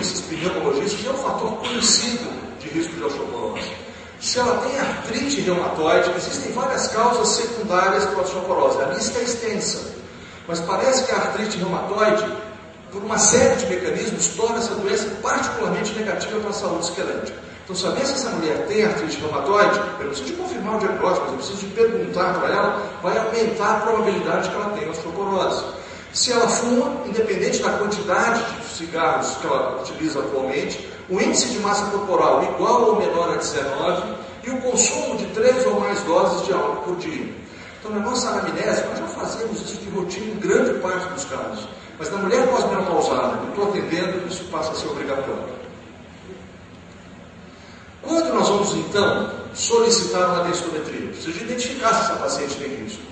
neurologistas, pneumologistas, é um fator conhecido de risco de osteoporose. Se ela tem artrite reumatoide, existem várias causas secundárias para a osteoporose. A lista é extensa, mas parece que a artrite reumatoide, por uma série de mecanismos, torna essa doença particularmente negativa para a saúde esquelética. Então, saber se essa mulher tem artrite reumatoide, eu preciso de confirmar o diagnóstico, mas eu preciso de perguntar para ela, vai aumentar a probabilidade que ela tenha osteoporose. Se ela fuma, independente da quantidade de cigarros que ela utiliza atualmente, o índice de massa corporal igual ou menor a 19 e o consumo de 3 ou mais doses de álcool por dia. Então, na nossa anamnese, nós já fazemos isso de rotina em grande parte dos casos. Mas na mulher pós-menopausada, que eu estou atendendo, isso passa a ser obrigatório. Quando nós vamos, então, solicitar uma densitometria? Preciso identificar se essa paciente tem risco.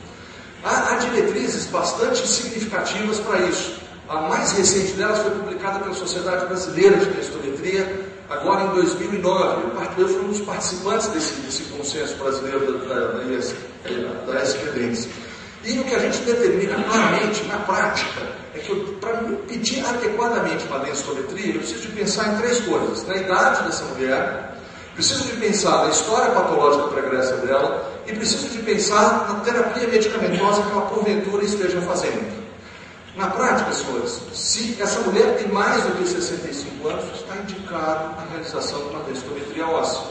Há diretrizes bastante significativas para isso. A mais recente delas foi publicada pela Sociedade Brasileira de Densitometria, agora em 2009. Eu fui um dos participantes desse consenso brasileiro da SQDens. E o que a gente determina claramente, na prática, é que para me pedir adequadamente uma densitometria, eu preciso de pensar em 3 coisas. Na idade dessa mulher, preciso de pensar na história patológica pregressa dela e preciso de pensar na terapia medicamentosa que ela porventura esteja fazendo. Na prática, senhores, se essa mulher tem mais do que 65 anos, está indicado a realização de uma densitometria óssea.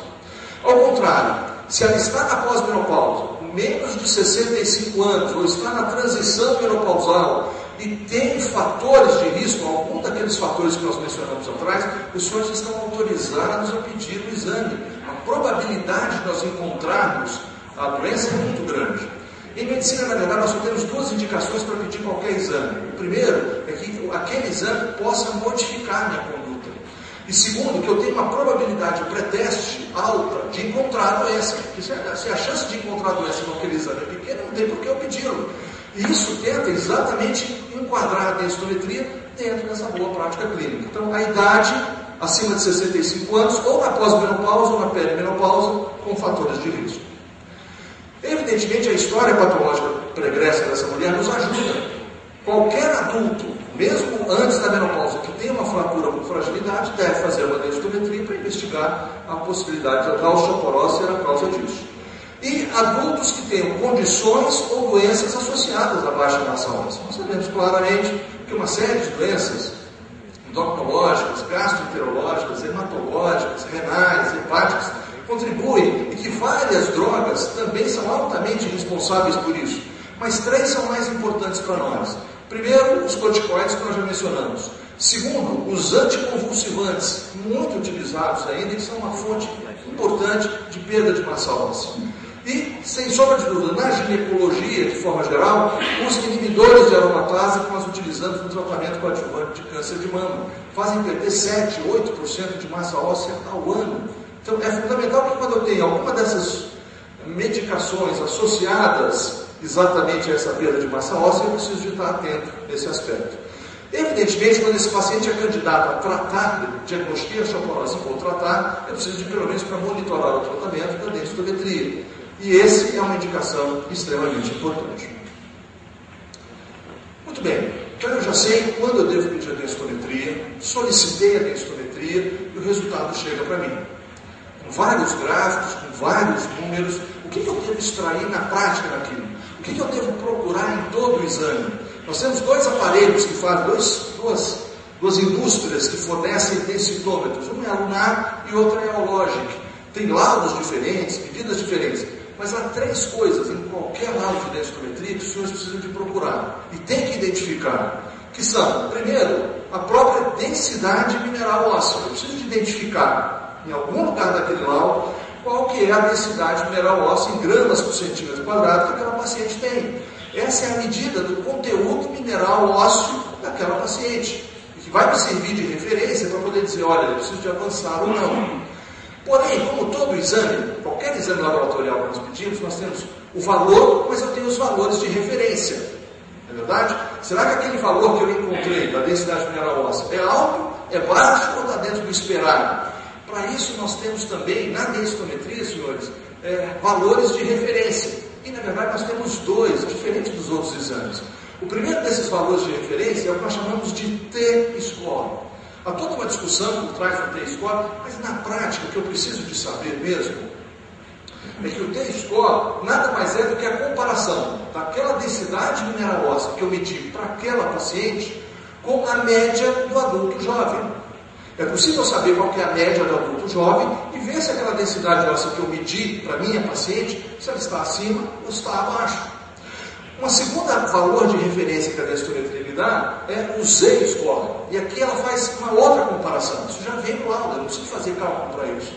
Ao contrário, se ela está na pós-menopausa, com menos de 65 anos, ou está na transição menopausal e tem fatores de risco, algum daqueles fatores que nós mencionamos atrás, os senhores estão autorizados a pedir o exame. A probabilidade de nós encontrarmos a doença é muito grande. Em medicina, na verdade, nós só temos 2 indicações para pedir qualquer exame. O primeiro é que aquele exame possa modificar minha conduta. E segundo, que eu tenho uma probabilidade pré-teste alta de encontrar a doença. Porque se a chance de encontrar a doença naquele exame é pequena, não tem por que eu pedi-lo. E isso tenta exatamente enquadrar a densitometria dentro dessa boa prática clínica. Então, a idade acima de 65 anos, ou na pós-menopausa ou na perimenopausa, com fatores de risco. Evidentemente, a história patológica pregressa dessa mulher nos ajuda. Qualquer adulto, mesmo antes da menopausa, que tenha uma fratura com fragilidade, deve fazer uma densitometria para investigar a possibilidade da osteoporose ser a causa disso. E adultos que tenham condições ou doenças associadas à baixa massa óssea. Nós sabemos claramente que uma série de doenças endocrinológicas, gastroenterológicas, hematológicas, renais, hepáticas, contribuem e que várias drogas também são altamente responsáveis por isso. Mas 3 são mais importantes para nós. Primeiro, os corticoides que nós já mencionamos. Segundo, os anticonvulsivantes, muito utilizados ainda, que são uma fonte importante de perda de massa óssea. E, sem sombra de dúvida, na ginecologia, de forma geral, os inibidores de aromatase que nós utilizamos no tratamento coadjuvante de câncer de mama fazem perder 7, 8% de massa óssea ao ano. Então, é fundamental que quando eu tenho alguma dessas medicações associadas exatamente a essa perda de massa óssea, eu preciso de estar atento nesse aspecto. Evidentemente, quando esse paciente é candidato a tratar, diagnostiquei a osteoporose e vou tratar, eu preciso de pelo menos para monitorar o tratamento da densitometria. E esse é uma indicação extremamente importante. Muito bem, então eu já sei quando eu devo pedir a densitometria, solicitei a densitometria e o resultado chega para mim. Com vários gráficos, com vários números, o que eu devo extrair na prática daquilo? O que eu devo procurar em todo o exame? Nós temos 2 aparelhos que fazem, duas indústrias que fornecem densitômetros. Um é a Lunar e outra é a Hologic. Tem laudos diferentes, medidas diferentes. Mas há 3 coisas em qualquer laudo de densitometria que os senhores precisam de procurar. E tem que identificar. Que são, primeiro, a própria densidade mineral óssea. Eu preciso de identificar, em algum lugar daquele laudo, qual que é a densidade mineral óssea em gramas por centímetro quadrado que aquela paciente tem. Essa é a medida do conteúdo mineral ósseo daquela paciente. E que vai me servir de referência para poder dizer, olha, eu preciso de avançar ou não. Porém, como todo exame, qualquer exame laboratorial que nós pedimos, nós temos o valor, mas eu tenho os valores de referência. Não é verdade? Será que aquele valor que eu encontrei da densidade mineral óssea é alto, é baixo ou está dentro do esperado? Para isso, nós temos também, na densitometria, senhores, valores de referência. E, na verdade, nós temos 2, diferentes dos outros exames. O primeiro desses valores de referência é o que nós chamamos de T-score. Há toda uma discussão por trás do T-score, mas na prática, o que eu preciso de saber mesmo é que o T-score nada mais é do que a comparação daquela densidade mineral óssea que eu medi para aquela paciente com a média do adulto jovem. É possível saber qual que é a média do adulto jovem e ver se aquela densidade óssea que eu medi para a minha paciente, se ela está acima ou está abaixo. Uma segunda valor de referência que a densitometria me dá é o Z-score. E aqui ela faz uma outra comparação. Isso já vem no laudo, eu não preciso fazer cálculo para isso.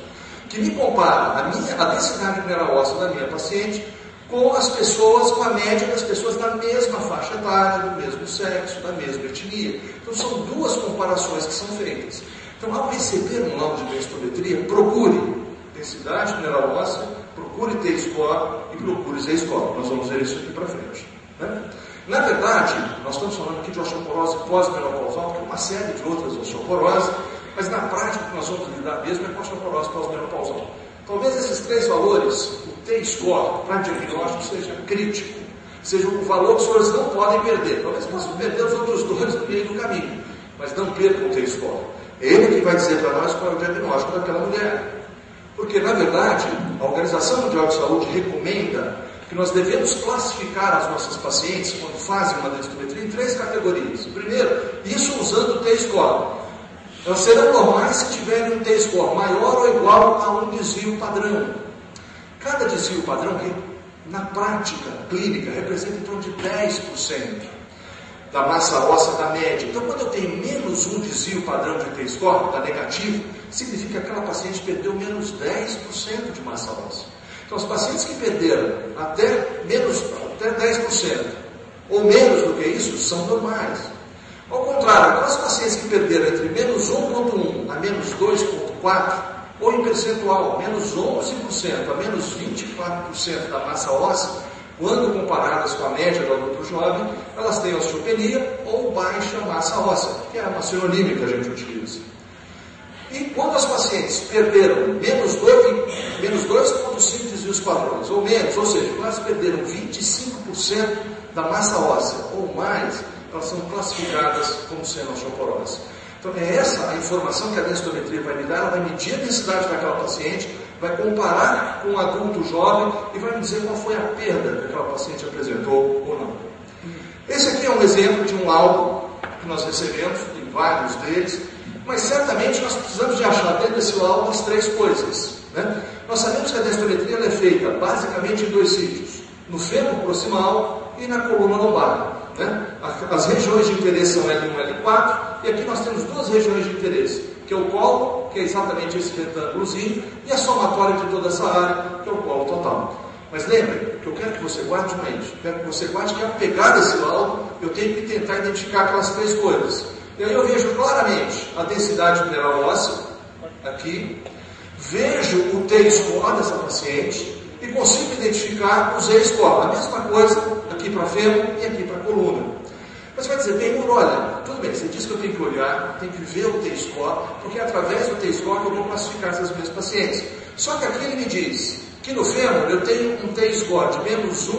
Que me compara a densidade mineral óssea da minha paciente com as pessoas, com a média das pessoas da mesma faixa etária, do mesmo sexo, da mesma etnia. Então são duas comparações que são feitas. Então, ao receber um laudo de densitometria, procure densidade mineral óssea, procure T-score e procure Z-score. Nós vamos ver isso aqui para frente. Né? Na verdade, nós estamos falando aqui de osteoporose pós-menopausal, porque uma série de outras osteoporoses, mas na prática o que nós vamos lidar mesmo é com a osteoporose pós-menopausal. Talvez esses três valores, o T-score para diagnóstico seja crítico, seja um valor que os senhores não podem perder. Talvez possam perder os outros dois no meio do caminho, mas não percam o T-score. É ele que vai dizer para nós qual é o diagnóstico daquela mulher. Porque, na verdade, a Organização Mundial de Saúde recomenda que nós devemos classificar as nossas pacientes, quando fazem uma densitometria, em três categorias. Primeiro, isso usando o T-score. Elas serão normais se tiverem um T-score maior ou igual a um desvio padrão. Cada desvio padrão, na prática clínica, representa em torno de 10% da massa óssea da média. Então, quando eu tenho menos um desvio padrão de T-score, da negativo, significa que aquela paciente perdeu menos 10% de massa óssea. Então, os pacientes que perderam até 10% ou menos do que isso, são normais. Ao contrário, aquelas pacientes que perderam entre menos 1,1 a menos 2,4, ou em percentual, menos 11% a menos 24% da massa óssea, quando comparadas com a média do adulto jovem, elas têm osteopenia ou baixa massa óssea, que é uma sinonímica que a gente utiliza. E quando as pacientes perderam menos 2,5 desvios padrões, ou menos, ou seja, elas perderam 25% da massa óssea ou mais, elas são classificadas como sendo osteoporose. Então é essa a informação que a densitometria vai me dar. Ela vai medir a densidade daquela paciente, vai comparar com um adulto jovem e vai me dizer qual foi a perda que aquela paciente apresentou ou não. Esse aqui é um exemplo de um laudo que nós recebemos, tem vários deles, mas certamente nós precisamos de achar dentro desse laudo as três coisas. Né? Nós sabemos que a densitometria é feita basicamente em dois sítios, no fêmur proximal e na coluna lombar. Né? As regiões de interesse são L1 e L4, e aqui nós temos duas regiões de interesse, que é o colo, que é exatamente esse retângulozinho, e a somatória de toda essa área, que é o colo total. Mas lembre, que eu quero que você guarde não é isso. Eu quero que você guarde que ao pegar esse laudo, eu tenho que tentar identificar aquelas três coisas. E aí eu vejo claramente a densidade mineral óssea, aqui, vejo o T-score dessa paciente, e consigo identificar o Z-score. A mesma coisa aqui para fêmur e aqui para coluna. Mas você vai dizer, bem, olha, tudo bem, você disse que eu tenho que olhar, tenho que ver o T-score, porque é através do T-score que eu vou classificar essas minhas pacientes. Só que aqui ele me diz que no fêmur eu tenho um T-score de menos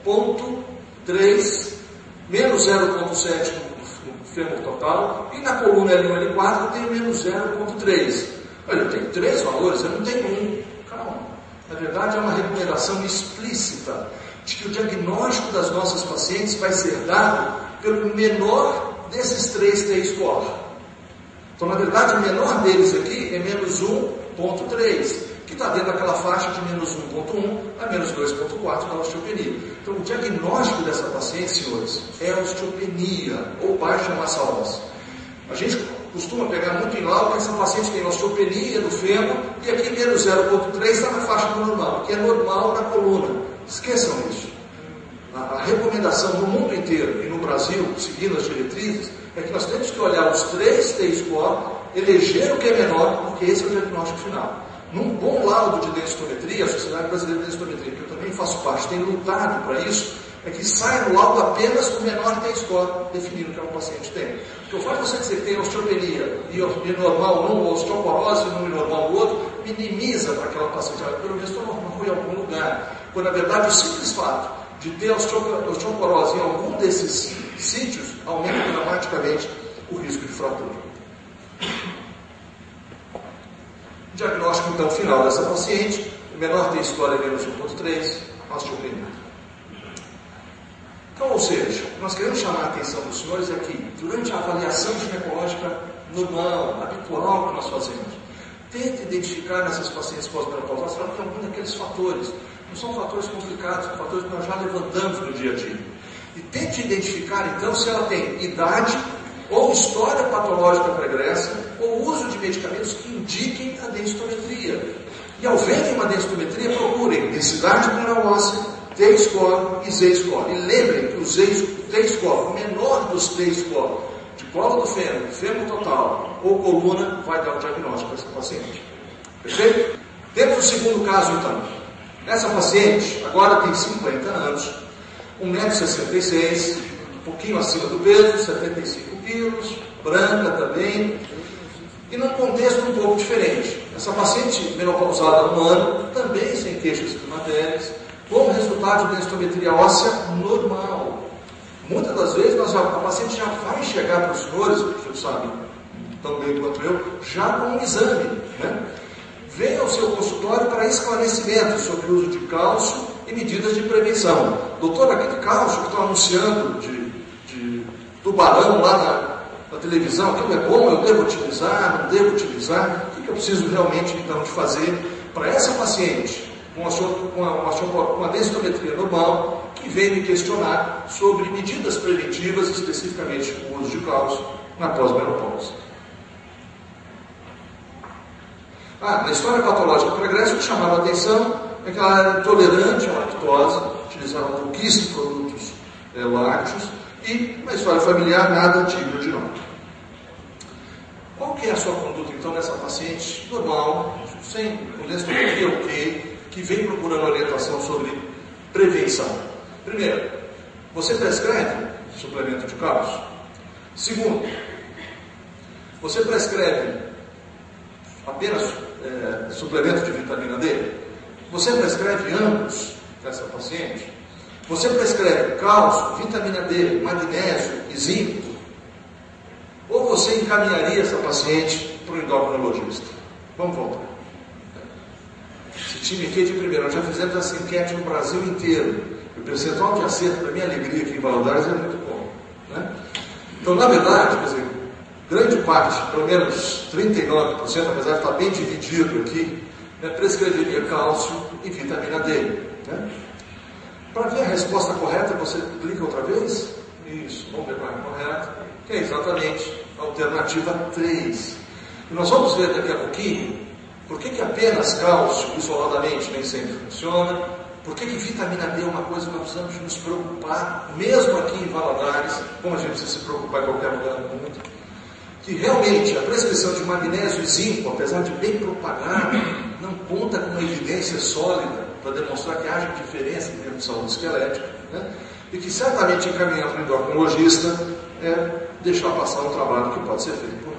1,3, menos 0,7 no fêmur total, e na coluna L1 e L4 eu tenho menos 0,3. Olha, eu tenho três valores, eu não tenho um. Calma. Na verdade, é uma recomendação explícita de que o diagnóstico das nossas pacientes vai ser dado pelo menor desses três T-score. Então, na verdade, o menor deles aqui é menos 1,3, que está dentro daquela faixa de menos 1,1 a menos 2,4 da osteopenia. Então, o diagnóstico dessa paciente, senhores, é osteopenia ou baixa massa óssea. A gente costuma pegar muito em laudo que essa paciente tem osteopenia do fêmur e aqui menos 0,3 está na faixa do normal, que é normal na coluna. Esqueçam isso. A recomendação no mundo inteiro e no Brasil, seguindo as diretrizes, é que nós temos que olhar os três T-score, eleger o que é menor, porque esse é o diagnóstico final. Num bom laudo de densitometria, a Sociedade Brasileira de Densitometria, que eu também faço parte, tem lutado para isso, é que sai no laudo apenas o menor T-score, definindo o que o paciente tem. Porque o fato de você dizer que tem osteopenia e normal num, ou osteoporose num e normal no outro, minimiza para aquela paciente. Pelo menos estou normal em algum lugar. Quando, na verdade, o simples fato de ter osteoporose em algum desses sítios aumenta dramaticamente o risco de fratura. O diagnóstico, então, final dessa paciente, o menor T-score é menos 1.3, osteopenia. Então, ou seja, nós queremos chamar a atenção dos senhores aqui, durante a avaliação ginecológica normal, habitual que nós fazemos, tente identificar nessas pacientes pós-menopausais algum daqueles fatores. Não são fatores complicados, são fatores que nós já levantamos no dia a dia. E tente identificar, então, se ela tem idade, ou história patológica pregressa, ou uso de medicamentos que indiquem a densitometria. E ao verem uma densitometria, procurem densidade mineral óssea, T-score e Z-score. E lembrem que o T-score, o menor dos T-score, de colo do fêmur, fêmur total ou coluna, vai dar o diagnóstico para essa paciente. Perfeito? Dentro do segundo caso, então, essa paciente agora tem 50 anos, 1,66 m, um pouquinho acima do peso, 75 quilos, branca também, e num contexto um pouco diferente. Essa paciente menopausada há 1 ano, também sem queixas climatéricas, como resultado de densitometria óssea normal. Muitas das vezes a paciente já vai chegar para os senhores, que vocês sabem tão bem quanto eu, já com um exame, né? Venha ao seu consultório para esclarecimento sobre o uso de cálcio e medidas de prevenção. Doutor, aquele cálcio que estão anunciando de tubarão lá na televisão, aquilo é bom, eu devo utilizar, não devo utilizar? O que eu preciso realmente então de fazer para essa paciente com uma densitometria normal que vem me questionar sobre medidas preventivas, especificamente o uso de cálcio na pós-menopausa? Na história patológica pregressa, o que chamava a atenção é que ela era intolerante à lactose, utilizava pouquíssimos produtos lácteos, e na história familiar, nada digno de nota. Qual que é a sua conduta, então, nessa paciente normal, sem densitometria ok, que vem procurando orientação sobre prevenção? Primeiro, você prescreve suplemento de cálcio? Segundo, você prescreve apenas suplemento de vitamina D? Você prescreve ambos para essa paciente? Você prescreve cálcio, vitamina D, magnésio e zinco? Ou você encaminharia essa paciente para o endocrinologista? Vamos voltar. Esse time aqui é de primeira. Nós já fizemos essa enquete no Brasil inteiro. O percentual de acerto, para minha alegria aqui em Valadares, é muito bom, né? Então, na verdade, quer dizer, grande parte, pelo menos 39%, apesar de estar bem dividido aqui, prescreveria cálcio e vitamina D, né? Para ver a resposta correta, você clica outra vez. Isso, vamos ver qual é a correta, que é exatamente a alternativa 3. E nós vamos ver daqui a pouquinho por que apenas cálcio isoladamente nem sempre funciona, por que vitamina D é uma coisa que nós precisamos nos preocupar, mesmo aqui em Valadares, como a gente precisa se preocupar em qualquer lugar do mundo, que realmente a prescrição de magnésio e zinco, apesar de bem propagada, não conta com uma evidência sólida para demonstrar que haja diferença em termos de saúde esquelética, né? E que certamente encaminhar para o endocrinologista é deixar passar um trabalho que pode ser feito por